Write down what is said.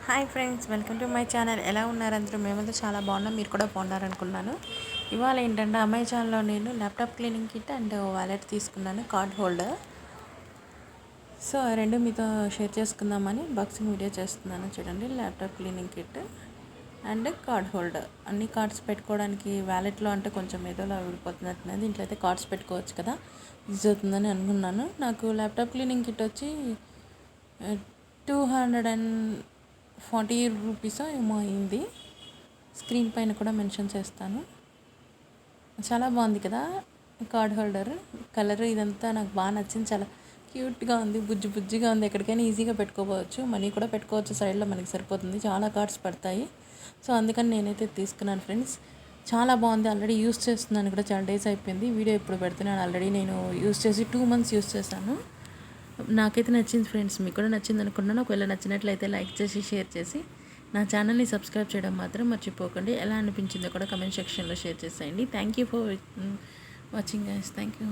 Hi friends, welcome to my channel. ఎలా ఉన్నారు అందరూ? మేమైతే చాలా బాగున్నాం, మీరు కూడా బాగున్నారనుకున్నాను. ఇవాళ ఏంటంటే అమెజాన్లో నేను laptop cleaning kit and wallet తీసుకున్నాను, కార్డ్ హోల్డర్. సో ఆ రెండు మీతో షేర్ చేసుకుందామని బాక్సింగ్ వీడియో చేస్తున్నాను. చూడండి, laptop cleaning kit and card holder. అన్ని కార్డ్స్ పెట్టుకోవడానికి వ్యాలెట్లో అంటే కొంచెం ఏదోలా విడిపోతున్నట్టున్నది. దీంట్లో అయితే కార్డ్స్ పెట్టుకోవచ్చు కదా, యూజ్ అవుతుందని అనుకున్నాను. నాకు ల్యాప్టాప్ క్లీనింగ్ కిట్ వచ్చి 240 రూపీస్ ఏమో అయింది. స్క్రీన్ పైన కూడా మెన్షన్ చేస్తాను. చాలా బాగుంది కదా కార్డ్ హోల్డర్. కలర్ ఇదంతా నాకు బాగా నచ్చింది. చాలా క్యూట్గా ఉంది, బుజ్జిగా ఉంది. ఎక్కడికైనా ఈజీగా పెట్టుకోవచ్చు, మనీ కూడా పెట్టుకోవచ్చు. సైడ్లో మనకి సరిపోతుంది, చాలా కార్డ్స్ పడతాయి. సో అందుకని నేనైతే తీసుకున్నాను ఫ్రెండ్స్. చాలా బాగుంది. ఆల్రెడీ యూస్ చేస్తున్నాను కూడా, చాలా డేస్ అయిపోయింది. వీడియో ఎప్పుడు పెడుతున్నాను. ఆల్రెడీ నేను యూస్ చేసి 2 months యూస్ చేశాను. నాకైతే నచ్చింది ఫ్రెండ్స్, మీకు కూడా నచ్చింది అనుకున్నాను. ఒకవేళ నచ్చినట్లయితే లైక్ చేసి షేర్ చేసి నా ఛానల్ని సబ్స్క్రైబ్ చేయడం మాత్రం మర్చిపోకండి. ఎలా అనిపించిందో కూడా కమెంట్ సెక్షన్లో షేర్ చేసేయండి. Thank you for watching guys. Thank you.